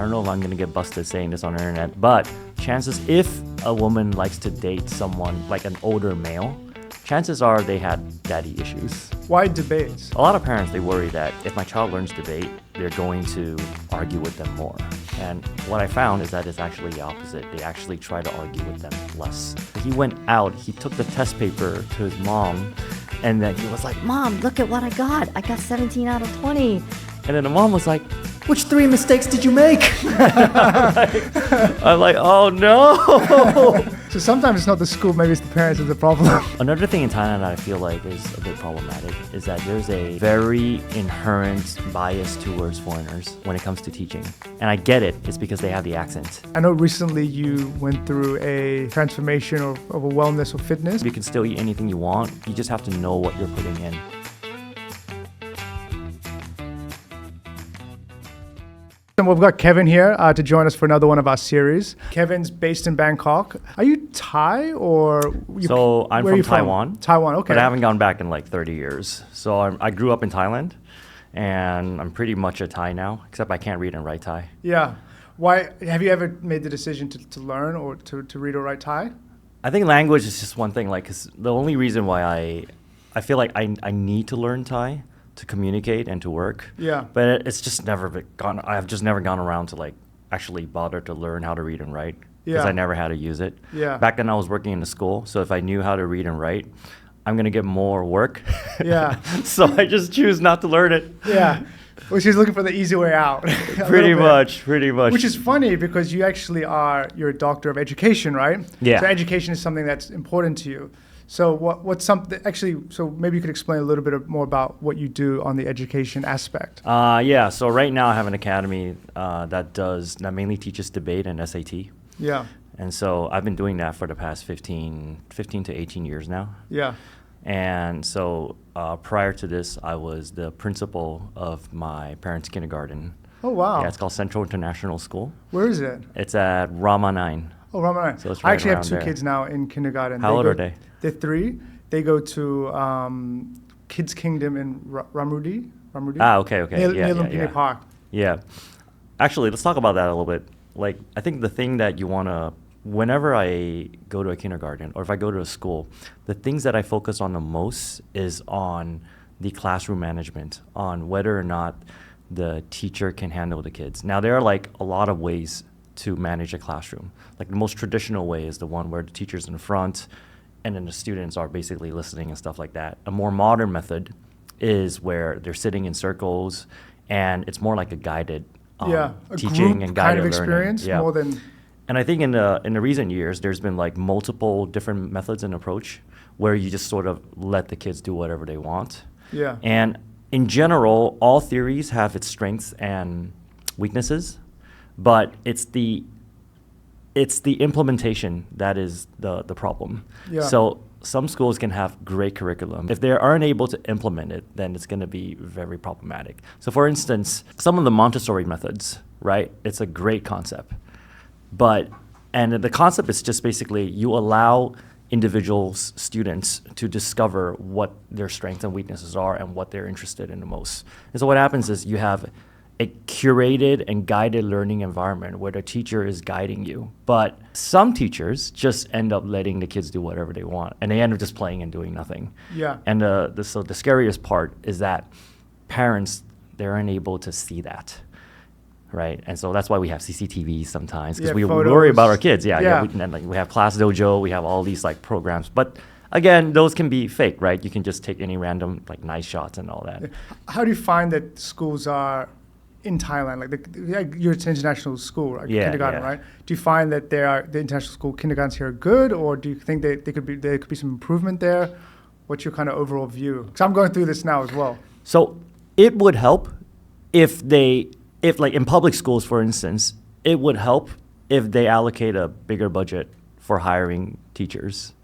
don't know if I'm going to get busted saying this on the internet, but chances if a woman likes to date someone like an older male, chances are they had daddy issues. Why debates? A lot of parents, they worry that if my child learns debate, they're going to argue with them more. And what I found is that it's actually the opposite. They actually try to argue with them less. He went out, he took the test paper to his mom, and then he was like, "Mom, look at what I got. I got 17 out of 20. And then the mom was like, "Which 3 mistakes did you make?" I'm like, oh no. So sometimes it's not the school, maybe it's the parents is the problem. Another thing in Thailand that I feel like is a bit problematic is that there's a very inherent bias towards foreigners when it comes to teaching. And I get it, it's because they have the accent. I know recently you went through a transformation of a wellness or fitness. You can still eat anything you want, you just have to know what you're putting in. And we've got Kevin here to join us for another one of our series. Kevin's based in Bangkok. Are you Thai or? So I'm from Taiwan. Taiwan, okay. But I haven't gone back in like 30 years. So I grew up in Thailand, and I'm pretty much a Thai now, except I can't read and write Thai. Yeah. Why have you ever made the decision to learn or to read or write Thai? I think language is just one thing. Like, 'cause the only reason why I feel like I need to learn Thai to communicate and to work. Yeah. But it's just never gone. I've just never gone around to like actually bother to learn how to read and write because Yeah. I never had to use it. Yeah. Back then I was working in the school, so if I knew how to read and write, I'm gonna get more work. Yeah. So I just choose not to learn it. Yeah. Well, she's looking for the easy way out. Pretty much. Which is funny because you're a doctor of education, right? Yeah. So education is something that's important to you. So what's something, actually, so maybe you could explain a little bit more about what you do on the education aspect. Yeah, so right now I have an academy that mainly teaches debate and SAT. Yeah. And so I've been doing that for the past 15 to 18 years now. Yeah. And so prior to this, I was the principal of my parents' kindergarten. Oh, wow. Yeah, it's called Central International School. Where is it? It's at Rama 9. Oh, Rama. So it's I right actually have around 2 there. kids now in kindergarten. How old are they? They're 3. They go to Kids Kingdom in Ramudi. Ah, okay. Near Yeah. Lumpini Park. Yeah. Actually, let's talk about that a little bit. Like, I think the thing that you want to, whenever I go to a kindergarten or if I go to a school, the things that I focus on the most is on the classroom management, on whether or not the teacher can handle the kids. Now, there are like a lot of ways to manage a classroom. Like the most traditional way is the one where the teacher's in front and then the students are basically listening and stuff like that. A more modern method is where they're sitting in circles and it's more like a guided a teaching group and guided kind of learning. experience more than. And I think in the recent years, there's been like multiple different methods and approach where you just sort of let the kids do whatever they want. Yeah. And in general, all theories have its strengths and weaknesses, but it's the implementation that is the problem. Yeah. So some schools can have great curriculum. If they aren't able to implement it, then it's going to be very problematic. So for instance, some of the Montessori methods, right? It's a great concept. And the concept is just basically you allow individuals, students to discover what their strengths and weaknesses are and what they're interested in the most. And so what happens is you have a curated and guided learning environment where the teacher is guiding you. But some teachers just end up letting the kids do whatever they want, and they end up just playing and doing nothing. Yeah. And so the scariest part is that parents, they're unable to see that. Right, and so that's why we have CCTV sometimes because we worry about our kids. Yeah. We have Class Dojo, we have all these like programs, but again, those can be fake, right? You can just take any random like nice shots and all that. How do you find that schools are in Thailand? Like you're an international school, right? Kindergarten, right? Do you find that the international school kindergartens here are good, or do you think there could be some improvement there? What's your kind of overall view? Because I'm going through this now as well. So it would help if like in public schools, for instance, it would help if they allocate a bigger budget for hiring teachers.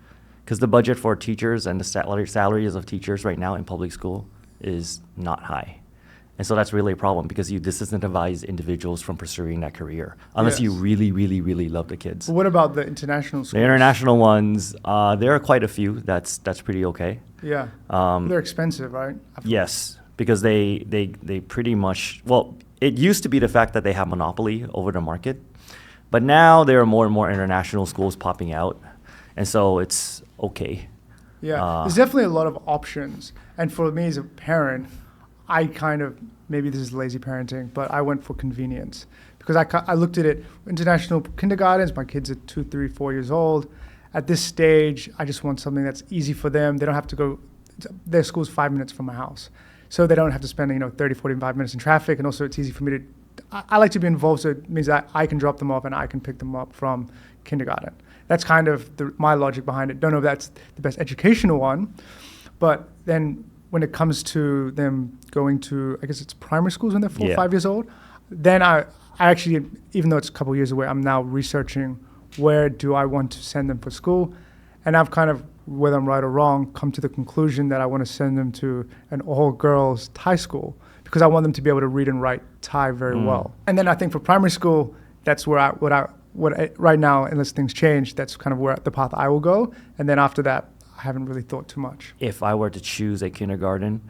Because the budget for teachers and the salaries of teachers right now in public school is not high. And so that's really a problem because you disincentivize individuals from pursuing that career unless you really, really, really love the kids. But what about the international schools? The international ones, there are quite a few that's pretty okay. Yeah, they're expensive, right? Yes, because they pretty much, well, it used to be the fact that they have monopoly over the market, but now there are more and more international schools popping out, and so it's okay. Yeah, there's definitely a lot of options. And for me as a parent, I kind of, maybe this is lazy parenting, but I went for convenience. Because I looked at it, international kindergartens, my kids are 2, 3, 4 years old. At this stage, I just want something that's easy for them. They don't have to go, their school's 5 minutes from my house. So they don't have to spend 30, 45 minutes in traffic. And also it's easy for me to, I like to be involved, so it means that I can drop them off and I can pick them up from kindergarten. That's kind of my logic behind it. Don't know if that's the best educational one, but then when it comes to them going to, I guess it's primary schools when they're 4 or 5 years old, then I actually, even though it's a couple of years away, I'm now researching where do I want to send them for school. And I've kind of, whether I'm right or wrong, come to the conclusion that I want to send them to an all-girls Thai school because I want them to be able to read and write Thai very well. And then I think for primary school, that's where right now, unless things change, that's kind of where the path I will go. And then after that, I haven't really thought too much. If I were to choose a kindergarten,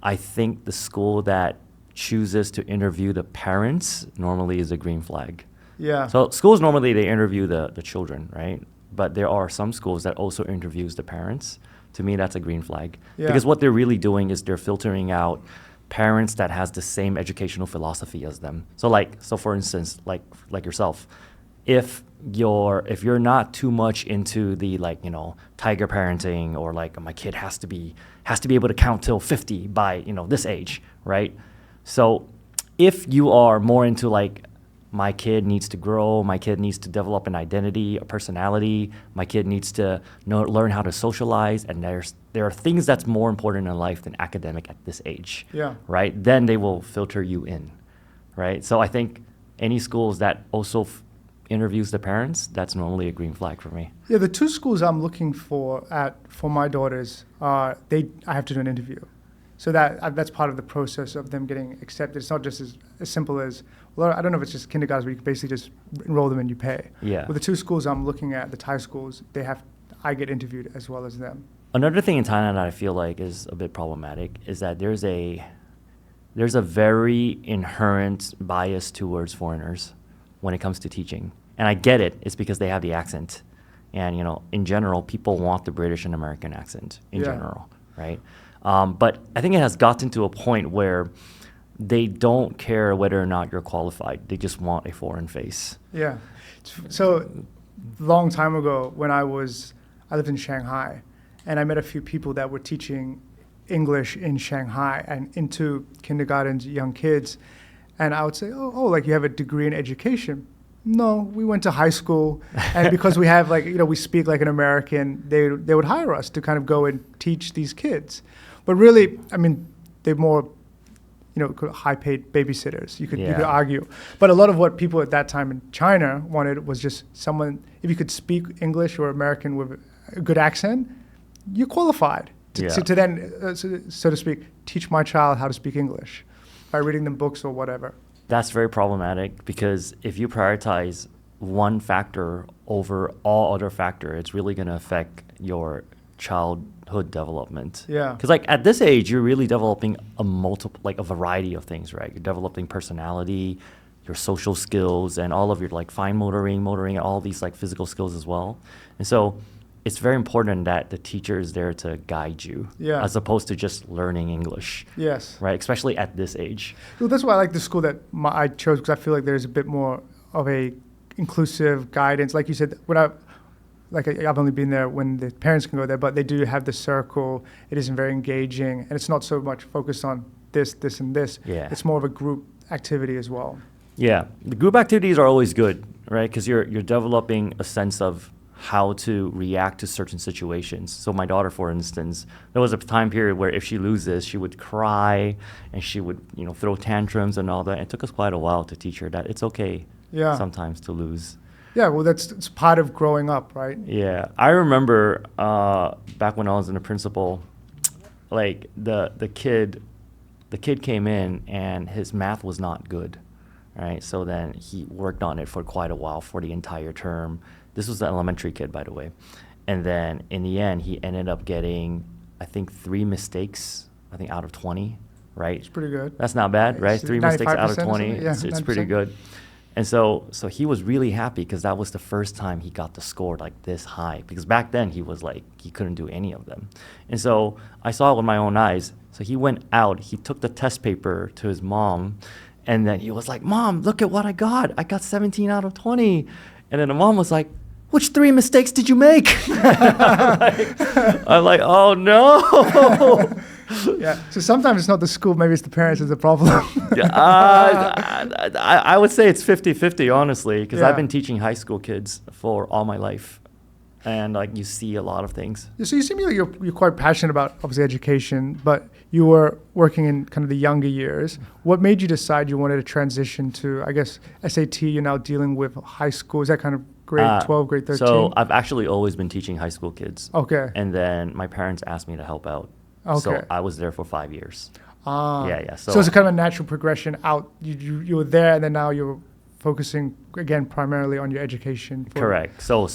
I think the school that chooses to interview the parents normally is a green flag. Yeah. So schools normally, they interview the children, right? But there are some schools that also interviews the parents. To me, that's a green flag. Yeah. Because what they're really doing is they're filtering out parents that has the same educational philosophy as them. So for instance, like yourself, if you're not too much into the tiger parenting or my kid has to be able to count till 50 by this age, right? So if you are more into my kid needs to grow, my kid needs to develop an identity, a personality, my kid needs to learn how to socialize, and there are things that's more important in life than academic at this age, right? Then they will filter you in, right? So I think any schools that also interviews the parents, that's normally a green flag for me. Yeah, the 2 schools I'm looking for my daughters, I have to do an interview. So that's part of the process of them getting accepted. It's not just as simple as, well, I don't know if it's just kindergarten where you can basically just enroll them and you pay. Yeah. With the 2 schools I'm looking at, the Thai schools, I get interviewed as well as them. Another thing in Thailand that I feel like is a bit problematic is that there's a very inherent bias towards foreigners when it comes to teaching. And I get it. It's because they have the accent. And, in general, people want the British and American accent in general, right? But I think it has gotten to a point where they don't care whether or not you're qualified. They just want a foreign face. Yeah. So long time ago when I lived in Shanghai, and I met a few people that were teaching English in Shanghai and into kindergartens, young kids. And I would say, oh, you have a degree in education. No, we went to high school, and because we have we speak like an American, they would hire us to kind of go and teach these kids. But really, I mean, they're more, high-paid babysitters. You could argue, but a lot of what people at that time in China wanted was just someone. If you could speak English or American with a good accent, you're qualified to then, so to speak, teach my child how to speak English by reading them books or whatever. That's very problematic because if you prioritize one factor over all other factors, it's really going to affect your childhood development. Yeah. Because at this age, you're really developing a variety of things, right? You're developing personality, your social skills, and all of your fine motoring, all these physical skills as well. And so it's very important that the teacher is there to guide you, as opposed to just learning English. Yes. Right, especially at this age. Well, that's why I like the school that I chose, because I feel like there's a bit more of a inclusive guidance. Like you said, I've only been there when the parents can go there, but they do have the circle. It isn't very engaging, and it's not so much focused on this, and this. Yeah. It's more of a group activity as well. Yeah, the group activities are always good, right? Because you're developing a sense of how to react to certain situations. So my daughter, for instance, there was a time period where if she loses, she would cry and she would, throw tantrums and all that. It took us quite a while to teach her that it's okay sometimes to lose. Yeah, well, it's part of growing up, right? Yeah, I remember back when I was in the principal, the kid came in and his math was not good, right? So then he worked on it for quite a while, for the entire term. This was the elementary kid, by the way. And then in the end, he ended up getting, I think, 3 mistakes, out of 20 right? It's pretty good. That's not bad, right? 3 mistakes out of 20. Yeah, it's pretty good. And so he was really happy because that was the first time he got the score like this high. Because back then he was like, he couldn't do any of them. And so I saw it with my own eyes. So he went out, he took the test paper to his mom, and then he was like, Mom, look at what I got. I got 17 out of 20. And then the mom was like, which 3 mistakes did you make? I'm like, oh no. Yeah. So sometimes it's not the school, maybe it's the parents is the problem. I would say it's 50-50, honestly, because I've been teaching high school kids for all my life. And like you see a lot of things. So you seem like you're quite passionate about obviously education, but you were working in kind of the younger years. What made you decide you wanted to transition to, I guess, SAT, you're now dealing with high school. Is that kind of grade 12, grade 13? So I've actually always been teaching high school kids. Okay. And then my parents asked me to help out. Okay. So I was there for 5 years. Yeah. So it's a kind of a natural progression out. You were there, and then now you're focusing again primarily on your education. Correct. So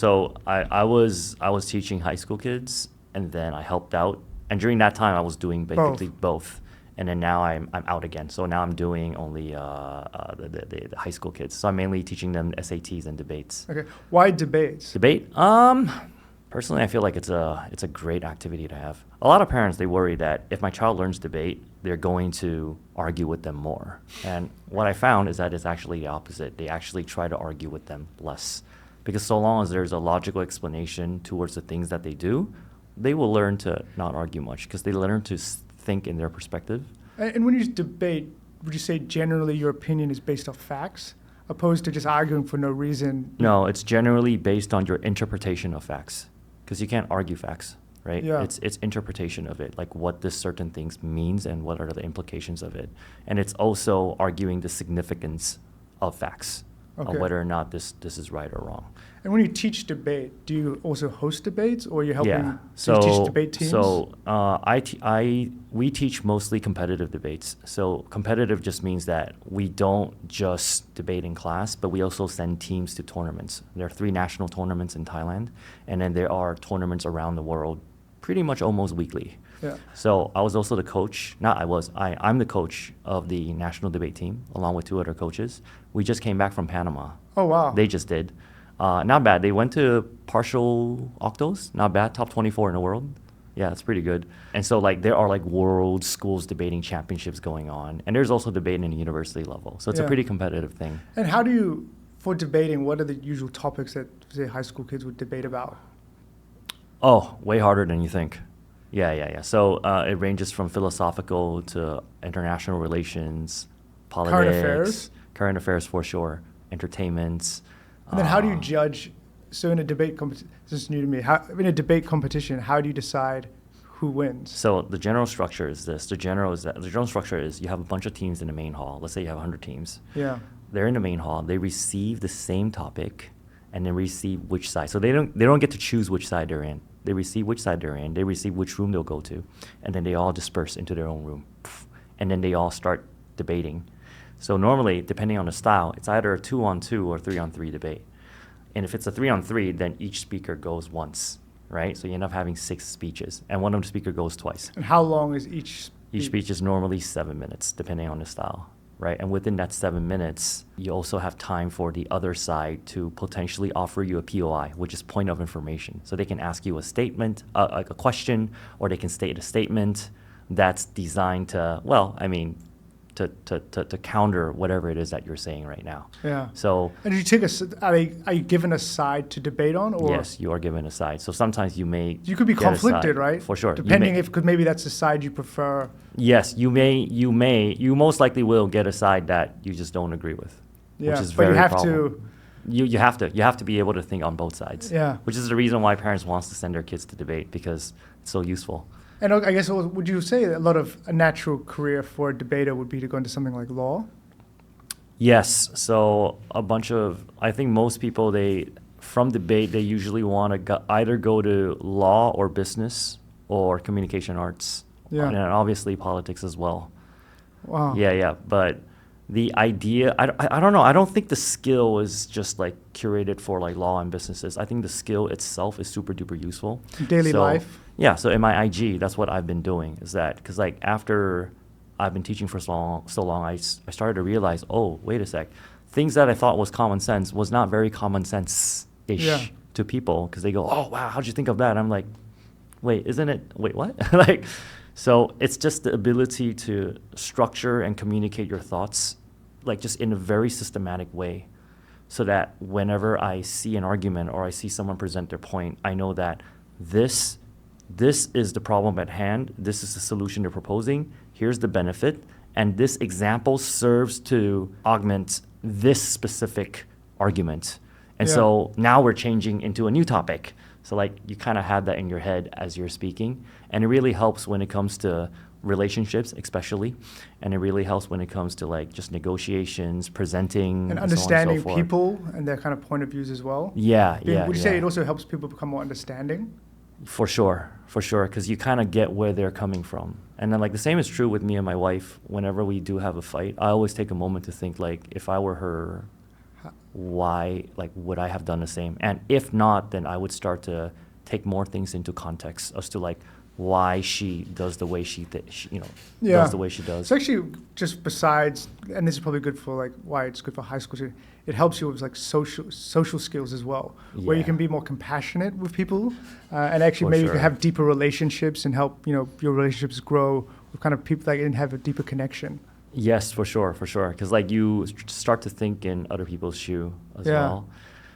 I was teaching high school kids, and then I helped out. And during that time, I was doing basically both. And then now I'm out again. So now I'm doing only the high school kids. So I'm mainly teaching them SATs and debates. Okay. Why debates? Debate? Personally, I feel like it's a great activity to have. A lot of parents, they worry that if my child learns debate, they're going to argue with them more. And what I found is that it's actually the opposite. They actually try to argue with them less. Because so long as there's a logical explanation towards the things that they do, they will learn to not argue much because they learn to think in their perspective. And when you debate, would you say generally your opinion is based off facts, opposed to just arguing for no reason? No, it's generally based on your interpretation of facts. Because you can't argue facts, right? Yeah. It's interpretation of it, like what this certain things means and what are the implications of it. And it's also arguing the significance of facts, of whether or not this is right or wrong. And when you teach debate, do you also host debates, or you're helping you teach debate teams? So we teach mostly competitive debates. So competitive just means that we don't just debate in class, but we also send teams to tournaments. There are 3 national tournaments in Thailand, and then there are tournaments around the world pretty much almost weekly. Yeah. So I was also the coach. I'm the coach of the national debate team, along with 2 other coaches. We just came back from Panama. Oh, wow. They just did. Not bad. They went to partial octos. Not bad. Top 24 in the world. Yeah, it's pretty good. And so like there are like world schools debating championships going on. And there's also debating in the university level. So it's a pretty competitive thing. And how do you, for debating, what are the usual topics that, say, high school kids would debate about? Oh, way harder than you think. Yeah. So it ranges from philosophical to international relations, politics. Current affairs for sure. Entertainments. And then how do you judge? So in a debate competition, this is new to me. In a debate competition, how do you decide who wins? So the general structure is this. The general structure is you have a bunch of teams in the main hall. Let's say you have 100 teams. Yeah. They're in the main hall. They receive the same topic, and they receive which side. So they don't get to choose which side they're in. They receive which side they're in. They receive which room they'll go to, and then they all disperse into their own room, and then they all start debating. So normally, depending on the style, it's either a 2-on-2 or 3-on-3 debate. And if it's a 3-on-3, then each speaker goes once, right? So you end up having 6 speeches, and one of the speaker goes twice. And how long is each speech? Each speech is normally 7 minutes, depending on the style, right? And within that 7 minutes, you also have time for the other side to potentially offer you a POI, which is point of information. So they can ask you a statement, like a question, or they can state a statement that's designed to, to counter whatever it is that you're saying right now. Yeah. So. And did you take are you given a side to debate on, or? Yes, you are given a side. So sometimes you could be conflicted, right? For sure. Depending because maybe that's the side you prefer. Yes, you most likely will get a side that you just don't agree with. Yeah, which is very but you have problem. You have to be able to think on both sides. Yeah. Which is the reason why parents wants to send their kids to debate, because it's so useful. And I guess, would you say a natural career for a debater would be to go into something like law? Yes. So I think most people, from debate, they usually want to either go to law or business or communication arts. Yeah. And obviously politics as well. Wow. Yeah. But the idea, I don't know. I don't think the skill is just like curated for like law and businesses. I think the skill itself is super duper useful. Daily life. Yeah. So in my IG, that's what I've been doing, is that because like after I've been teaching for so long, I started to realize, oh, wait a sec. Things that I thought was common sense was not very common sense-ish to people, because they go, oh, wow, how'd you think of that? I'm like, wait, what? Like, so it's just the ability to structure and communicate your thoughts, like just in a very systematic way, so that whenever I see an argument or I see someone present their point, I know that this is the problem at hand, this is the solution they're proposing, here's the benefit, and this example serves to augment this specific argument. And so now we're changing into a new topic. So like you kind of have that in your head as you're speaking, and it really helps when it comes to relationships especially, and it really helps when it comes to like just negotiations, presenting, and understanding so on and so forth. people and their kind of point of views as well. Would you say it also helps people become more understanding? For sure, because you kind of get where they're coming from. And then like the same is true with me and my wife. Whenever we do have a fight, I always take a moment to think, like, if I were her, why, like, would I have done the same? And if not, then I would start to take more things into context as to like why she does the way she does the way she does. So actually, just besides, and this is probably good for like why it's good for high school students, it helps you with like social skills as well, where you can be more compassionate with people, and actually maybe you can have deeper relationships and help your relationships grow with kind of people that can have a deeper connection. Yes, for sure, because like you start to think in other people's shoe as well.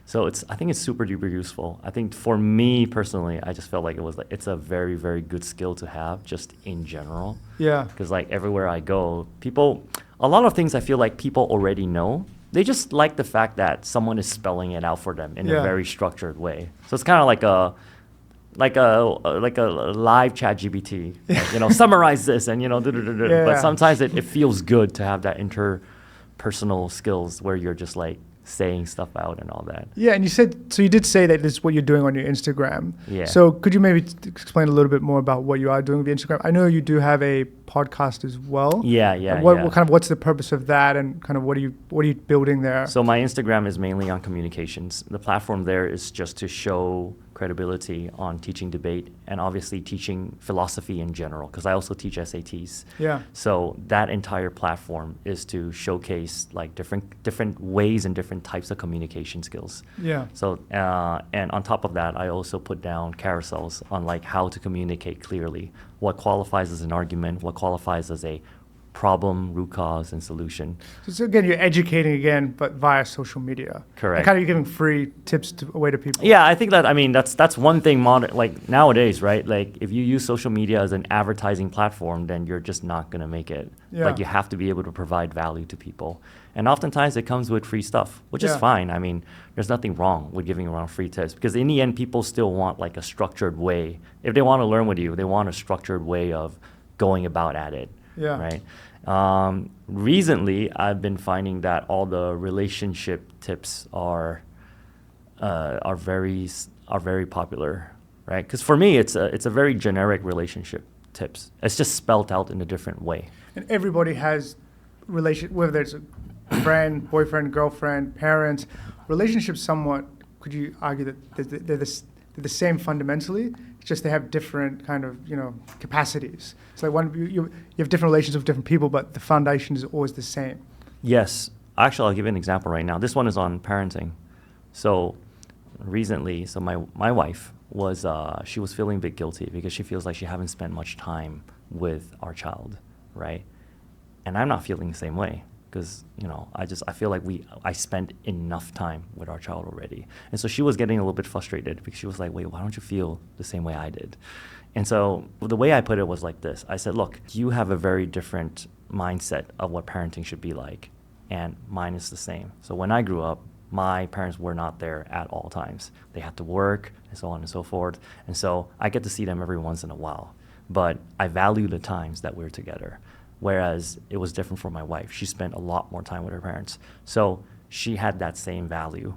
So I think it's super duper useful. I think for me personally, I just felt like it's a very, very good skill to have just in general. Yeah. Because like everywhere I go, a lot of things I feel like people already know. They just like the fact that someone is spelling it out for them in a very structured way. So it's kind of like a live chat GPT, summarize this and but sometimes it feels good to have that interpersonal skills where you're just like saying stuff out and all that. Yeah, and you did say that this is what you're doing on your Instagram. Yeah. So could you maybe explain a little bit more about what you are doing with your Instagram? I know you do have a podcast as well. Yeah. What's the purpose of that, and kind of what are you building there? So my Instagram is mainly on communications. The platform there is just to show credibility on teaching debate and obviously teaching philosophy in general, because I also teach SATs. Yeah. So that entire platform is to showcase like different ways and different types of communication skills. Yeah. So and on top of that, I also put down carousels on like how to communicate clearly, what qualifies as an argument, what qualifies as a problem, root cause, and solution. So again, you're educating again, but via social media. Correct. And kind of you're giving free tips away to people. Yeah, I think that's one thing like nowadays, right? Like if you use social media as an advertising platform, then you're just not going to make it. Yeah. Like you have to be able to provide value to people. And oftentimes it comes with free stuff, which is fine. I mean, there's nothing wrong with giving around free tips, because in the end, people still want like a structured way. If they want to learn with you, they want a structured way of going about at it. Yeah. Right. Recently, I've been finding that all the relationship tips are very popular, right? Because for me, it's a very generic relationship tips. It's just spelled out in a different way. And everybody has whether it's a friend, boyfriend, girlfriend, parents, relationships. Somewhat, could you argue that they're the same fundamentally? It's just they have different kind of capacities. It's like you have different relations with different people, but the foundation is always the same. Yes, actually, I'll give you an example right now. This one is on parenting. So recently, my wife she was feeling a bit guilty because she feels like she haven't spent much time with our child, right? And I'm not feeling the same way, because I feel like I spent enough time with our child already. And so she was getting a little bit frustrated because she was like, wait, why don't you feel the same way I did? And so the way I put it was like this. I said, look, you have a very different mindset of what parenting should be like, and mine is the same. So when I grew up, my parents were not there at all times. They had to work and so on and so forth. And so I get to see them every once in a while. But I value the times that we're together. Whereas it was different for my wife. She spent a lot more time with her parents. So she had that same value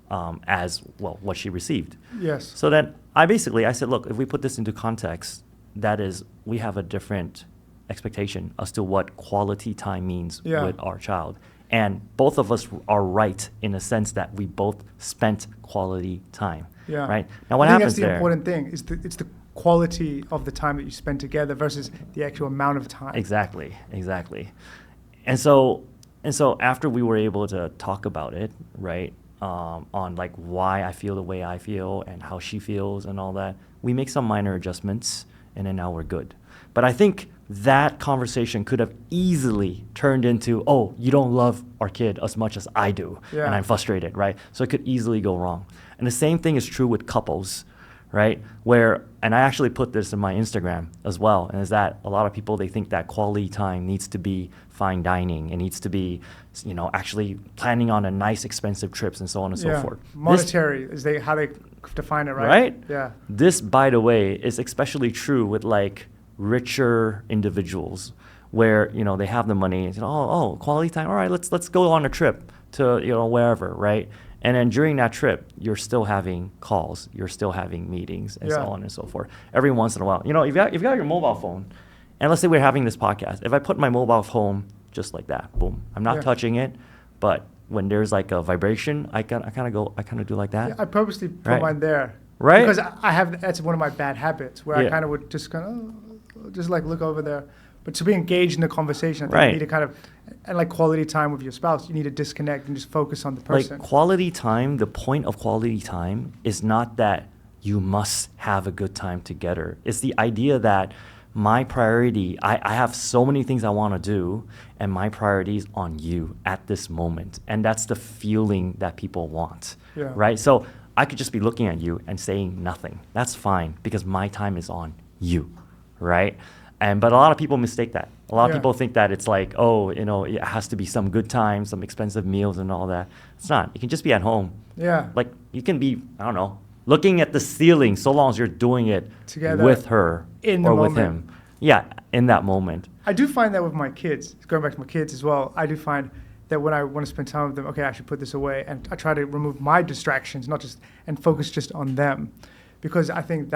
as what she received. Yes. So then I said, look, if we put this into context, that is, we have a different expectation as to what quality time means with our child. And both of us are right in a sense that we both spent quality time. Yeah. Right. Now, what happens there? I think that's the important thing. It's the quality of the time that you spend together versus the actual amount of time. Exactly. And so after we were able to talk about it, right, on like why I feel the way I feel and how she feels and all that, we make some minor adjustments, and then now we're good. But I think that conversation could have easily turned into, oh, you don't love our kid as much as I do, and I'm frustrated, right? So it could easily go wrong. And the same thing is true with couples, right? And I actually put this in my Instagram as well, and is that a lot of people, they think that quality time needs to be fine dining. It needs to be, actually planning on a nice, expensive trips and so on and so forth. Monetary is how they define it, right? Right? Yeah. This, by the way, is especially true with like richer individuals where, they have the money and quality time. All right, let's go on a trip to, wherever, right? And then during that trip, you're still having calls, you're still having meetings, and so on and so forth. Every once in a while, if you got your mobile phone, and let's say we're having this podcast, if I put my mobile phone just like that, boom, I'm not touching it, but when there's like a vibration, I kind of do like that. Yeah, I purposely put mine there, right? Because that's one of my bad habits where I kind of would just just like look over there. But to be engaged in the conversation, I think you need to kind of, and like quality time with your spouse, you need to disconnect and just focus on the person. Like quality time, the point of quality time is not that you must have a good time together. It's the idea that my priority, I have so many things I want to do, and my priority is on you at this moment. And that's the feeling that people want, right? So I could just be looking at you and saying nothing. That's fine, because my time is on you, right? But a lot of people mistake that. A lot of people think that it's like, it has to be some good time, some expensive meals and all that. It's not. You can just be at home. Yeah. Like you can be, I don't know, looking at the ceiling so long as you're doing it together with her or with him. Yeah, in that moment. I do find that with my kids, going back to my kids as well, I do find that when I want to spend time with them, okay, I should put this away. And I try to remove my distractions, and focus just on them. Because I think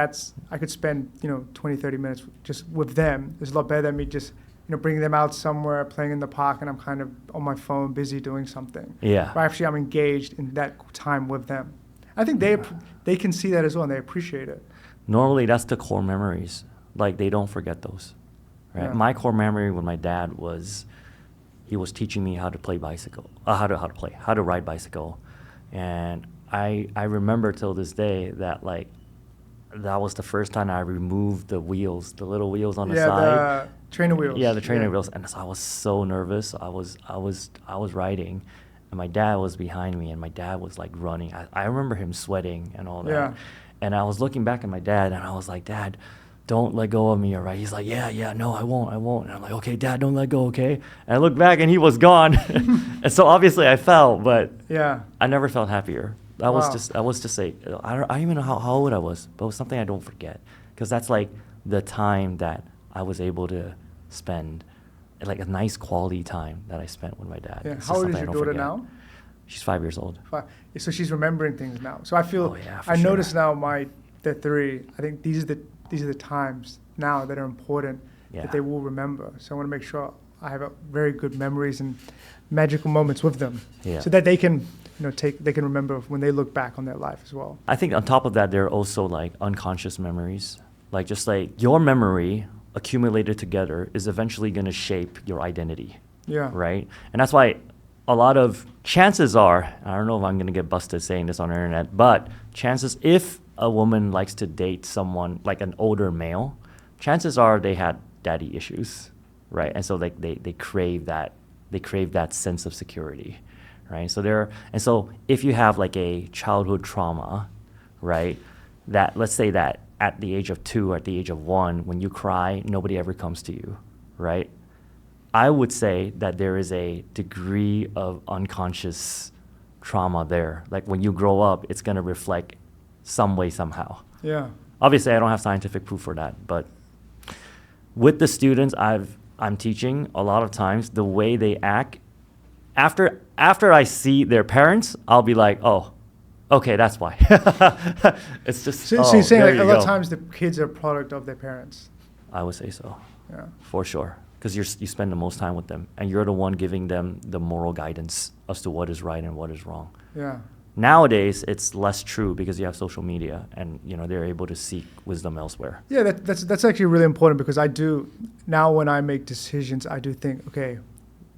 I could spend, 20, 30 minutes just with them. It's a lot better than me just, bringing them out somewhere, playing in the park, and I'm kind of on my phone, busy doing something. Yeah. But actually, I'm engaged in that time with them. I think they can see that as well, and they appreciate it. Normally, that's the core memories. Like, they don't forget those, right? Yeah. My core memory with my dad was, he was teaching me how to play bicycle, how to ride bicycle. And I remember till this day that, like, that was the first time I removed the wheels, the little wheels on the side. Yeah, the trainer wheels. Yeah, the trainer wheels. And so I was so nervous. I was riding, and my dad was behind me, and my dad was like running. I remember him sweating and all that. Yeah. And I was looking back at my dad, and I was like, Dad, don't let go of me, all right? He's like, yeah, no, I won't. And I'm like, okay, Dad, don't let go, okay? And I looked back, and he was gone. And so obviously I fell, but I never felt happier. I was just like, I don't even know how old I was, but it was something I don't forget, because that's like the time that I was able to spend, like a nice quality time that I spent with my dad. Yeah. How old is your daughter now? She's 5 years old. So she's remembering things now. So I feel, notice now they're 3. I think these are the times now that are important that they will remember. So I want to make sure I have very good memories and magical moments with them, so that they can. They can remember when they look back on their life as well. I think on top of that, there are also like unconscious memories. Like just like your memory accumulated together is eventually going to shape your identity. Yeah. Right? And that's why a lot of chances are, I don't know if I'm going to get busted saying this on the internet, but chances, if a woman likes to date someone like an older male, chances are they had daddy issues, right? And so they crave that sense of security. Right. So if you have like a childhood trauma, right, that let's say that at the age of 2 or at the age of 1, when you cry, nobody ever comes to you, right? I would say that there is a degree of unconscious trauma there. Like when you grow up, it's going to reflect some way, somehow. Yeah. Obviously, I don't have scientific proof for that, but with the students I'm teaching, a lot of times the way they act, after I see their parents, I'll be like, oh, okay, that's why. It's just. So you're saying like a lot of times the kids are a product of their parents. I would say so. Yeah. For sure, because you spend the most time with them, and you're the one giving them the moral guidance as to what is right and what is wrong. Yeah. Nowadays, it's less true because you have social media, and they're able to seek wisdom elsewhere. Yeah, that's actually really important, because I do now, when I make decisions, I do think, okay,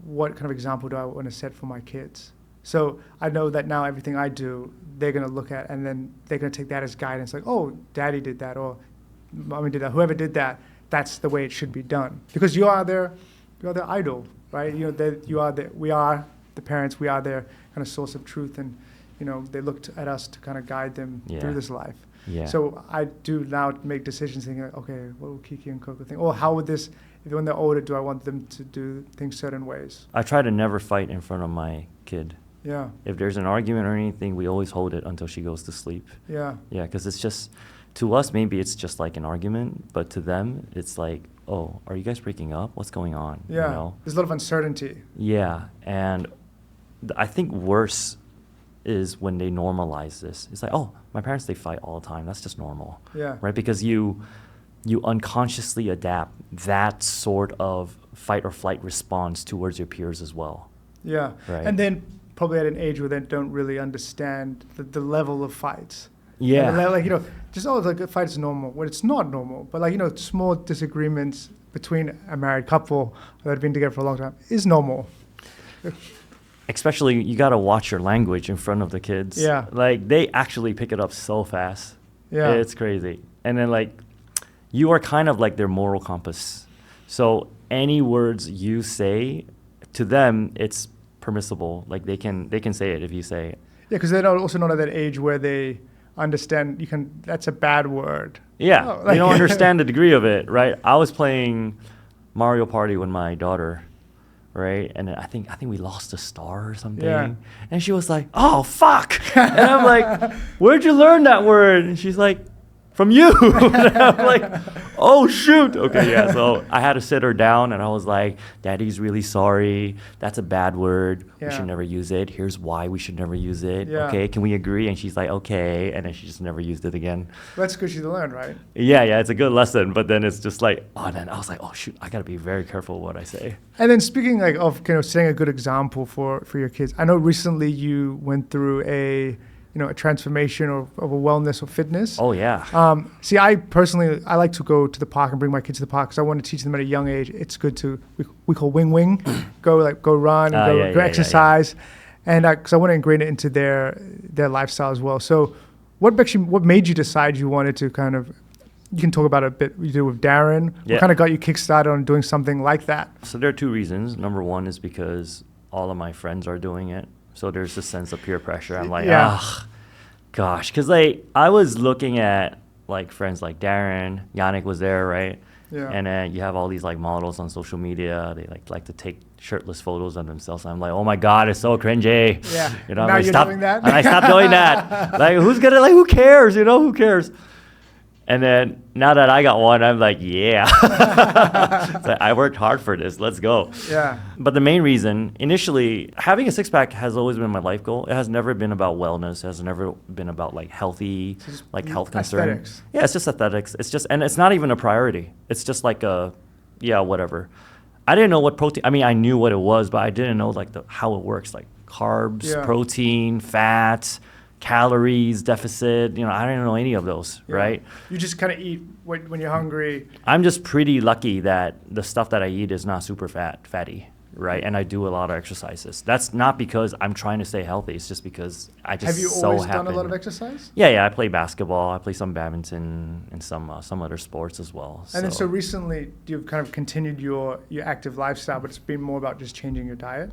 what kind of example do I want to set for my kids? So I know that now everything I do, they're going to look at, and then they're going to take that as guidance. Like, oh, daddy did that, or mommy did that. Whoever did that, that's the way it should be done. Because you are their idol, right? We are the parents. We are their kind of source of truth, and they looked at us to kind of guide them through this life. Yeah. So I do now make decisions thinking, like, okay, what will Kiki and Coco think? Or how would this, when they're older, do I want them to do things certain ways? I try to never fight in front of my kid. Yeah. If there's an argument or anything, we always hold it until she goes to sleep. Yeah. Yeah, because it's just, to us, maybe it's just like an argument, but to them, it's like, oh, are you guys breaking up? What's going on? Yeah. There's a lot of uncertainty. Yeah, and I think worse is when they normalize this. It's like, oh, my parents, they fight all the time. That's just normal. Yeah. Right? Because you unconsciously adapt that sort of fight or flight response towards your peers as well. Yeah. Right. And then probably at an age where they don't really understand the level of fights. Yeah. And like, just, oh, like a fight is normal. Well, it's not normal. But like, small disagreements between a married couple that have been together for a long time is normal. Especially, you got to watch your language in front of the kids. Yeah. Like, they actually pick it up so fast. Yeah. It's crazy. And then, like, you are kind of like their moral compass. So any words you say, to them, it's permissible. Like, they can say it if you say it. Yeah, because they're also not at that age where they understand that's a bad word. Yeah. Oh, like, you don't understand the degree of it, right? I was playing Mario Party with my daughter, right? And I think we lost a star or something. Yeah. And she was like, "Oh, fuck." And I'm like, "Where'd you learn that word?" And she's like, "From you." And I'm like, "Oh, shoot." Okay, yeah. So I had to sit her down, and I was like, "Daddy's really sorry. That's a bad word. Yeah. We should never use it. Here's why we should never use it. Yeah. Okay, can we agree?" And she's like, "Okay." And then she just never used it again. That's good to learn, right? Yeah, it's a good lesson. But then it's just like, then I was like, "Oh, shoot, I got to be very careful what I say." And then speaking like of setting a good example for your kids, I know recently you went through a transformation of a wellness or fitness. Oh, yeah. See, I personally, I like to go to the park and bring my kids to the park because I want to teach them at a young age. It's good to, we call wing, go run, and go exercise. Yeah. And because I want to ingrain it into their lifestyle as well. So what made you decide you wanted to kind of, you can talk about it a bit, you did with Darren. Yeah. What kind of got you kickstarted on doing something like that? So there are two reasons. Number one is because all of my friends are doing it. So there's a sense of peer pressure. I'm like, gosh. Because I was looking at like friends like Darren, Yannick was there, right? Yeah. And then you have all these like models on social media. They like to take shirtless photos of themselves. I'm like, oh my God, it's so cringy. Yeah. Now like, you're doing that? And I stopped doing that. Like, who cares? Who cares? And then now that I got one, I'm like, yeah. I worked hard for this. Let's go. Yeah. But the main reason, initially, having a six-pack has always been my life goal. It has never been about wellness. It has never been about like healthy, like health concern. Aesthetics. Yeah, it's just aesthetics. And it's not even a priority. It's just like whatever. I didn't know what protein. I mean, I knew what it was, but I didn't know like how it works, like carbs, protein, fats, calories deficit. I didn't know any of those, right? You just kind of eat when you're hungry. I'm just pretty lucky that the stuff that I eat is not super fatty, right? And I do a lot of exercises. That's not because I'm trying to stay healthy. It's just because I just Have you always done a lot of exercise? Yeah. I play basketball. I play some badminton and some other sports as well. And then so recently you've kind of continued your active lifestyle, but it's been more about just changing your diet?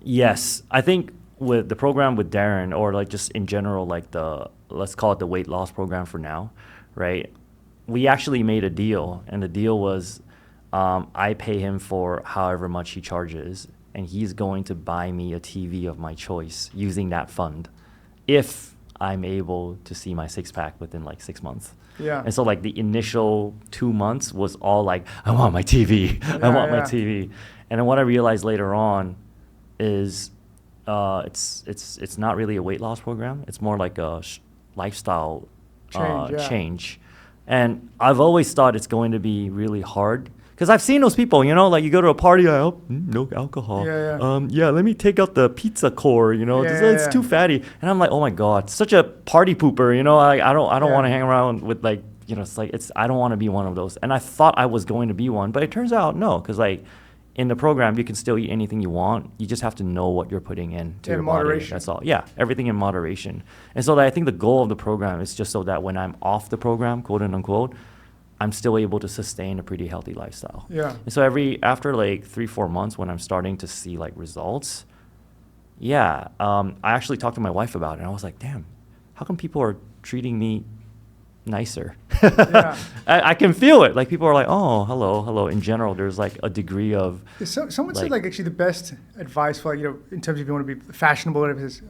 Yes. I think with the program with Darren, or like just in general, like let's call it the weight loss program for now, right? We actually made a deal, and the deal was I pay him for however much he charges, and he's going to buy me a TV of my choice using that fund if I'm able to see my six-pack within like 6 months. Yeah. And so like the initial 2 months was all like, I want my TV. I want my TV. And then what I realized later on is it's not really a weight loss program. It's more like a lifestyle change. And I've always thought it's going to be really hard Because I've seen those people, you know, like you go to a party, no alcohol. Yeah. Let me take out the pizza core, you know, it's too fatty. And I'm like, oh my God, such a party pooper, you know, like I don't want to hang around with like, you know, I don't want to be one of those. And I thought I was going to be one, but it turns out no, because like in the program, you can still eat anything you want. You just have to know what you're putting into your body. That's all. Yeah, everything in moderation. And so I think the goal of the program is just so that when I'm off the program, quote unquote, I'm still able to sustain a pretty healthy lifestyle. Yeah. And so after like 3-4 months when I'm starting to see like results, I actually talked to my wife about it and I was like, damn, how come people are treating me nicer? I can feel it. Like people are like, oh, hello. In general, there's like a degree of. Someone said like actually the best advice for like, you know, in terms of if you want to be fashionable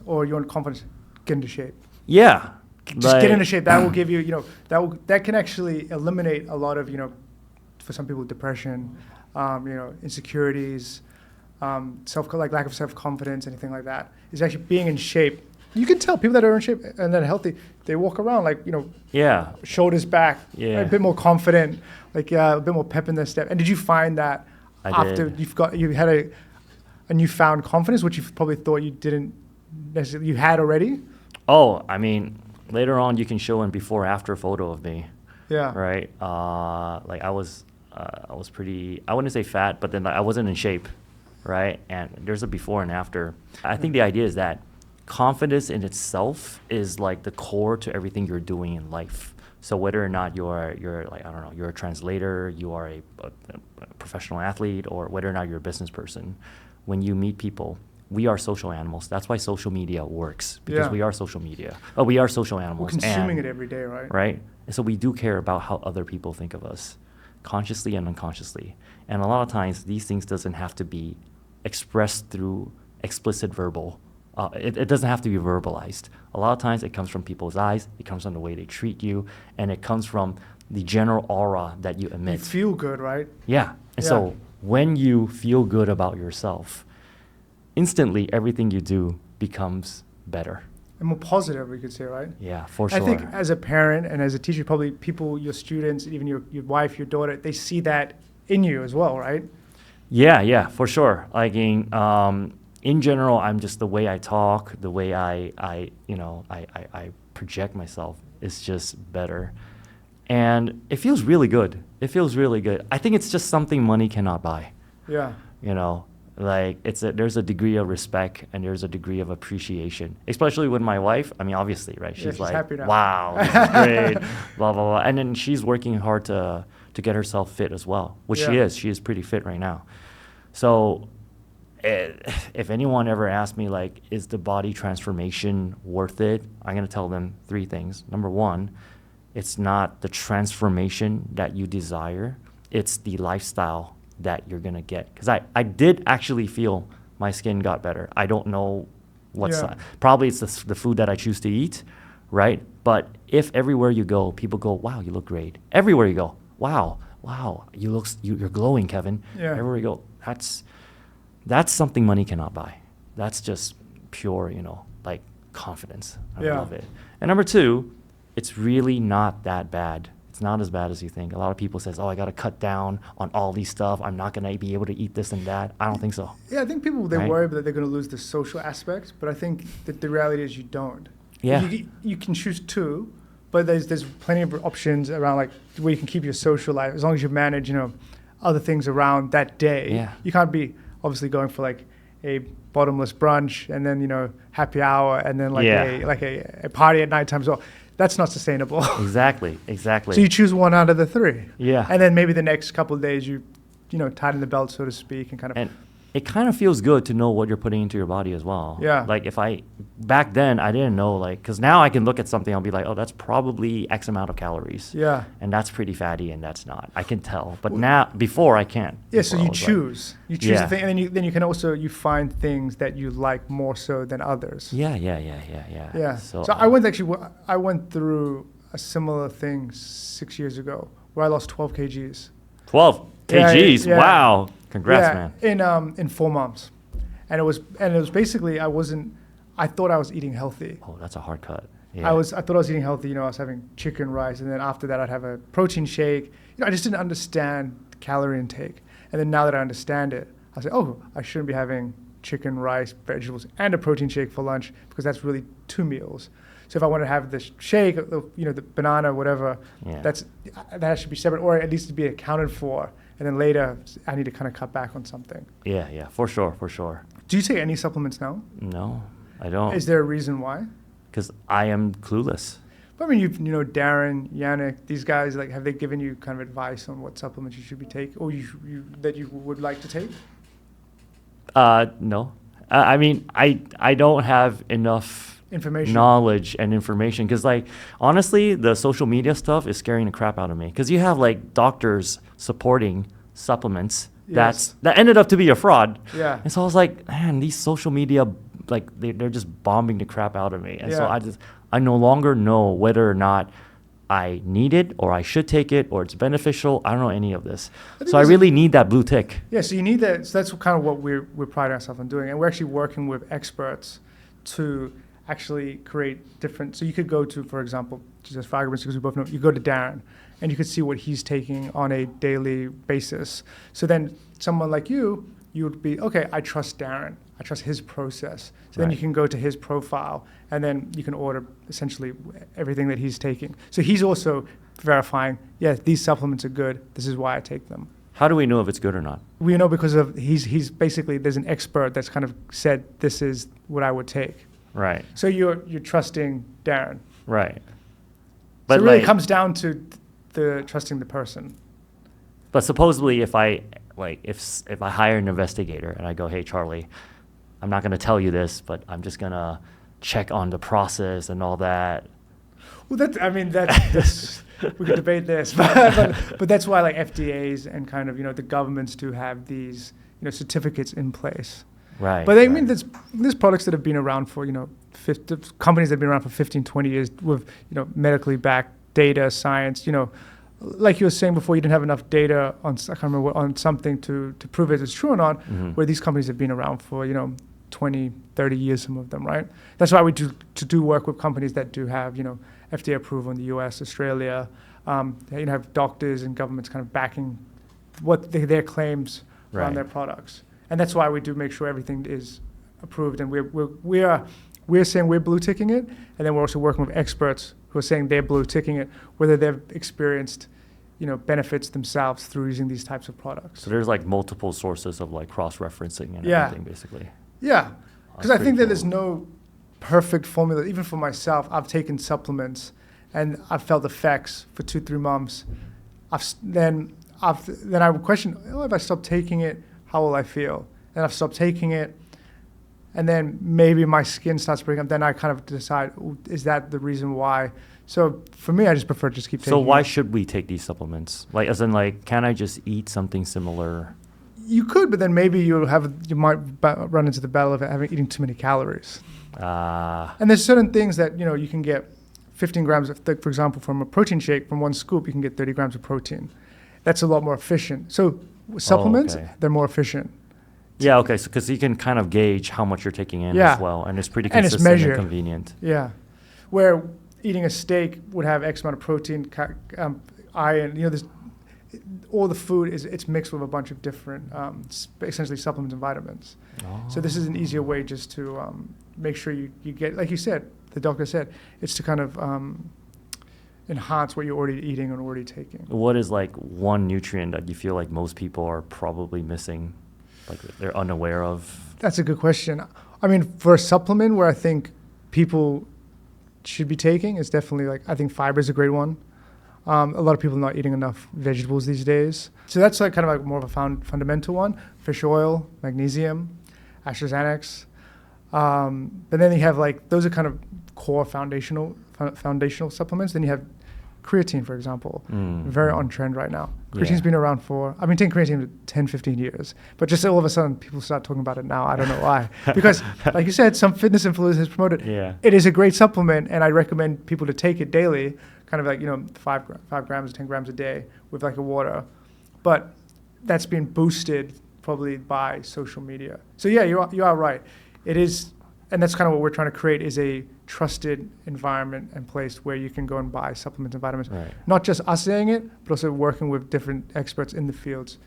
or you want confidence, get into shape. Yeah. Just get into shape. That will give you, you know, that can actually eliminate a lot of, you know, for some people, depression, you know, insecurities, lack of self-confidence, anything like that. Is actually being in shape. You can tell people that are in shape and that are healthy, they walk around like, you know, shoulders back, a bit more confident, like a bit more pep in their step. And did you find that you had a newfound confidence, which you probably thought you didn't necessarily, you had already? Oh, I mean, later on you can show an before after photo of me. Yeah. Right. Like I was pretty, I wouldn't say fat, but then I wasn't in shape. Right. And there's a before and after. I think the idea is that confidence in itself is like the core to everything you're doing in life. So whether or not you're like, I don't know, you're a translator, you are a professional athlete, or whether or not you're a business person, when you meet people, we are social animals. That's why social media works, because we are social media. We are social animals. We're consuming it every day, right? Right. And so we do care about how other people think of us, consciously and unconsciously. And a lot of times these things doesn't have to be expressed through explicit verbal. It doesn't have to be verbalized. A lot of times it comes from people's eyes, it comes from the way they treat you, and it comes from the general aura that you emit. You feel good, right? Yeah. And so when you feel good about yourself, instantly everything you do becomes better. And more positive, we could say, right? Yeah, for sure. I think as a parent and as a teacher, probably people, your students, even your wife, your daughter, they see that in you as well, right? Yeah, for sure. Like in general, I'm just the way I talk, the way I project myself is just better. And it feels really good. I think it's just something money cannot buy. Yeah. You know, like there's a degree of respect and there's a degree of appreciation, especially with my wife. I mean, obviously, right? She's like, happy now. Wow, this is great, blah, blah, blah. And then she's working hard to get herself fit as well, which she is. She is pretty fit right now. So if anyone ever asks me, like, is the body transformation worth it? I'm going to tell them 3 things. Number 1, it's not the transformation that you desire. It's the lifestyle that you're going to get. Because I did actually feel my skin got better. I don't know what's probably it's the food that I choose to eat, right? But if everywhere you go, people go, wow, you look great. Everywhere you go, wow, you're glowing, Kevin. Yeah. Everywhere you go, that's something money cannot buy. That's just pure, like confidence. I love it. And number 2, it's really not that bad. It's not as bad as you think. A lot of people says, I got to cut down on all these stuff. I'm not going to be able to eat this and that. I don't think so. Yeah, I think people, they worry that they're going to lose the social aspect, but I think that the reality is you don't. Yeah. You can choose to, but there's plenty of options around, like, where you can keep your social life, as long as you manage, other things around that day. Yeah. You can't be obviously going for like a bottomless brunch and then, happy hour and then a party at nighttime as well. That's not sustainable. Exactly. So you choose one out of the 3. Yeah. And then maybe the next couple of days you tighten the belt, so to speak, and kind of. And it kind of feels good to know what you're putting into your body as well. Yeah. Like back then I didn't know, like, because now I can look at something, I'll be like, oh, that's probably X amount of calories. Yeah. And that's pretty fatty and that's not. I can tell. But before I can't. Yeah, so you choose. You choose the thing, and then you can also, you find things that you like more so than others. Yeah. Yeah. So I went through a similar thing 6 years ago where I lost 12 kgs. 12 kgs? Yeah. Wow. Congrats, man. In 4 months. And it was basically, I thought I was eating healthy. Oh, that's a hard cut. Yeah. I thought I was eating healthy, I was having chicken, rice, and then after that I'd have a protein shake. I just didn't understand calorie intake. And then now that I understand it, I say, oh, I shouldn't be having chicken, rice, vegetables, and a protein shake for lunch because that's really 2 meals. So if I want to have the shake, the banana, whatever, that should be separate, or at least to be accounted for. And then later, I need to kind of cut back on something. Yeah, for sure. Do you take any supplements now? No, I don't. Is there a reason why? Because I am clueless. But I mean, Darren, Yannick, these guys, like, have they given you kind of advice on what supplements you should be taking, or that you would like to take? No. I mean, I don't have enough knowledge and information because, like, honestly, the social media stuff is scaring the crap out of me because you have like doctors supporting supplements that ended up to be a fraud. Yeah. And so I was like, man, these social media, like, they're just bombing the crap out of me. And so I no longer know whether or not I need it or I should take it or it's beneficial. I don't know any of this. So I really need that blue tick. Yeah, so you need that. So that's kind of what we're priding ourselves on doing. And we're actually working with experts to actually create different. So you could go to, for example, just for arguments, because we both know, you go to Darren and you could see what he's taking on a daily basis. So then someone like you would be, okay, I trust Darren. I trust his process. So then you can go to his profile and then you can order essentially everything that he's taking. So he's also verifying, yeah, these supplements are good. This is why I take them. How do we know if it's good or not? We know because of he's basically, there's an expert that's kind of said, this is what I would take. Right. So you're trusting Darren. Right. But so it really comes down to the trusting the person. But supposedly if I hire an investigator and I go, hey, Charlie, I'm not going to tell you this, but I'm just going to check on the process and all that. Well, that's we could debate this, but that's why like FDAs and kind of, the governments do have these, certificates in place. Right. But I mean, there's products that have been around for, companies that have been around for 15, 20 years with, medically backed data, science, like you were saying before, you didn't have enough data on, I can't remember, on something to prove it is true or not, where these companies have been around for, 20, 30 years, some of them, right? That's why we do work with companies that do have, FDA approval in the US, Australia, have doctors and governments kind of backing what their claims around their products. And that's why we do make sure everything is approved. And we're saying we're blue ticking it, and then we're also working with experts who are saying they're blue ticking it, whether they've experienced, benefits themselves through using these types of products. So there's like multiple sources of like cross-referencing and everything, basically. Yeah, because I think that there's no perfect formula. Even for myself, I've taken supplements and I've felt effects for 2-3 months. Then I would question, if I stop taking it, how will I feel? And I've stopped taking it, and then maybe my skin starts breaking up. Then I kind of decide, is that the reason why? So for me, I just prefer to just keep taking it. So why should we take these supplements? Like, as in, like, can I just eat something similar? You could, but then maybe you might run into the battle of eating too many calories. And there's certain things that, you can get 15 grams of, for example, from a protein shake, from one scoop, you can get 30 grams of protein. That's a lot more efficient. So supplements, they're more efficient. Yeah, okay, so because you can kind of gauge how much you're taking in as well, and it's pretty consistent and convenient. Yeah, where eating a steak would have X amount of protein, iron, there's all the food it's mixed with a bunch of different, essentially supplements and vitamins. So this is an easier way just to make sure you get, like you said, the doctor said, it's to kind of enhance what you're already eating and already taking. What is like one nutrient that you feel like most people are probably missing, like they're unaware of? That's a good question. I mean, for a supplement where I think people should be taking, it's definitely I think fiber is a great one. A lot of people are not eating enough vegetables these days. So that's kind of more of a fundamental one. Fish oil, magnesium, AstraZeneca. But then you have those are kind of core foundational supplements. Then you have creatine, for example, very on trend right now. Creatine's been around I've been taking creatine for 10, 15 years, but just all of a sudden people start talking about it now. I don't know why. Because like you said, some fitness influencers promote it. Yeah. It is a great supplement, and I recommend people to take it daily, kind of 5 grams, 10 grams a day with a water. But that's been boosted probably by social media. So yeah, you are right. It is, and that's kind of what we're trying to create, is a trusted environment and place where you can go and buy supplements and vitamins. Right. Not just us saying it, but also working with different experts in the fields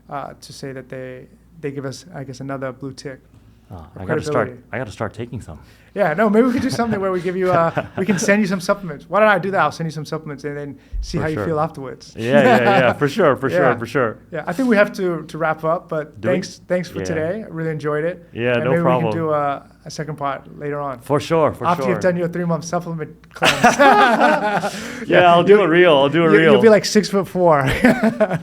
to say that they give us, I guess, another blue tick. I got to start taking some. Yeah, no, maybe we could do something where we give you, we can send you some supplements. Why don't I do that? I'll send you some supplements and then see how you feel afterwards. Yeah, for sure. Yeah, I think we have to wrap up, but thanks for today. I really enjoyed it. Yeah, and no maybe problem. We can do a second part later on. For sure. After you've done your 3-month supplement cleanse. I'll do it real. You'll be like 6'4".